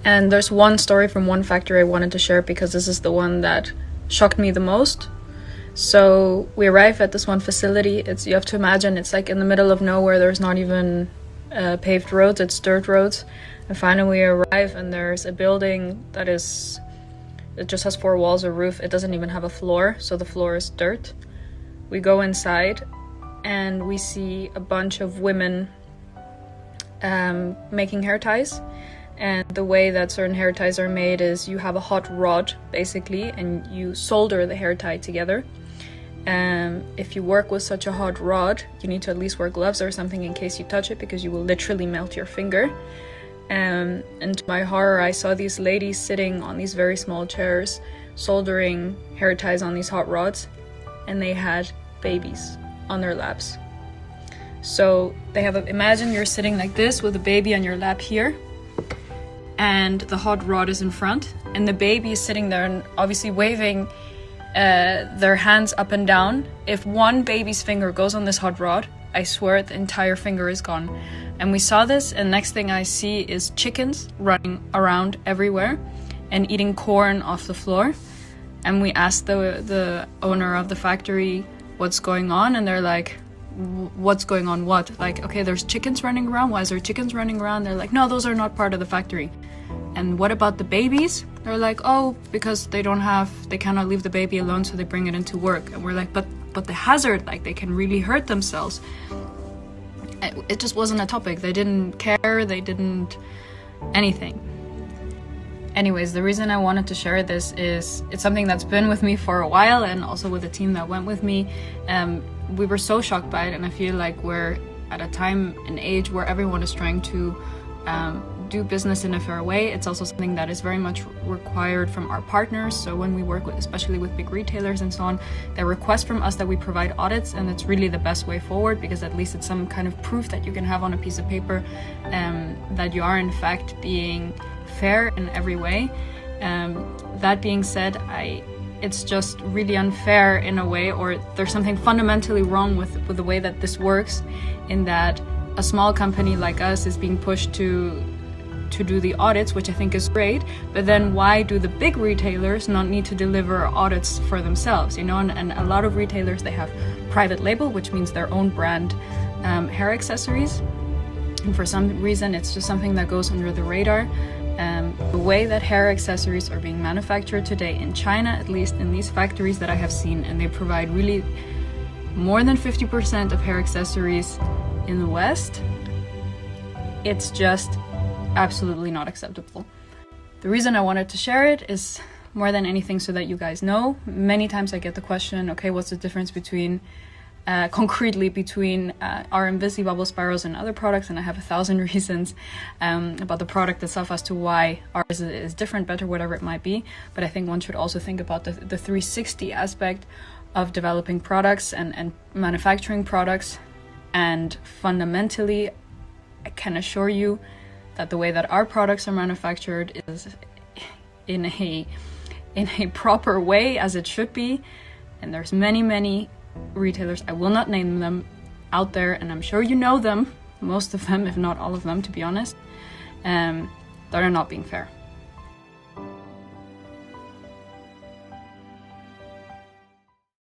And there's one story from one factory I wanted to share because this is the one that shocked me the most. So we arrive at this one facility. You have to imagine it's like in the middle of nowhere. There's not even paved roads, it's dirt roads. And finally we arrive and there's a building that it just has 4 walls, a roof. It doesn't even have a floor, so the floor is dirt. We go inside and we see a bunch of women making hair ties. And the way that certain hair ties are made is you have a hot rod, basically, and you solder the hair tie together. If you work with such a hot rod, you need to at least wear gloves or something in case you touch it, because you will literally melt your finger. And to my horror, I saw these ladies sitting on these very small chairs, soldering hair ties on these hot rods, and they had babies on their laps. So they have imagine you're sitting like this with a baby on your lap here, and the hot rod is in front, and the baby is sitting there and obviously waving their hands up and down. If one baby's finger goes on this hot rod, I swear the entire finger is gone. And we saw this, and next thing I see is chickens running around everywhere and eating corn off the floor. And we asked the owner of the factory what's going on, and they're like, what's going on what? Like, okay, there's chickens running around. Why is there chickens running around? They're like, no, those are not part of the factory. And what about the babies? They're like, oh, because they cannot leave the baby alone, so they bring it into work. And we're like, but the hazard, like they can really hurt themselves. It just wasn't a topic. They didn't care, they didn't anything. Anyways, the reason I wanted to share this is it's something that's been with me for a while, and also with the team that went with me. We were so shocked by it, and I feel like we're at a time and age where everyone is trying to do business in a fair way. It's also something that is very much required from our partners. So when we work with, especially with big retailers and so on, they request from us that we provide audits, and it's really the best way forward, because at least it's some kind of proof that you can have on a piece of paper that you are in fact being fair in every way. That being said, it's just really unfair in a way, or there's something fundamentally wrong with the way that this works, in that a small company like us is being pushed to do the audits, which I think is great, but then why do the big retailers not need to deliver audits for themselves, you know? And a lot of retailers, they have private label, which means their own brand hair accessories, and for some reason it's just something that goes under the radar. The way that hair accessories are being manufactured today in China, at least in these factories that I have seen, and they provide really more than 50% of hair accessories in the West, it's just absolutely not acceptable. The reason I wanted to share it is more than anything so that you guys know. Many times I get the question, okay, what's the difference between concretely between our Invisibubble spirals and other products? And I have 1,000 reasons about the product itself as to why ours is different, better, whatever it might be. But I think one should also think about the 360 aspect of developing products and manufacturing products. And fundamentally, I can assure you that the way that our products are manufactured is in a proper way, as it should be. And there's many retailers, I will not name them, out there, and I'm sure you know them, most of them, if not all of them, to be honest, that are not being fair.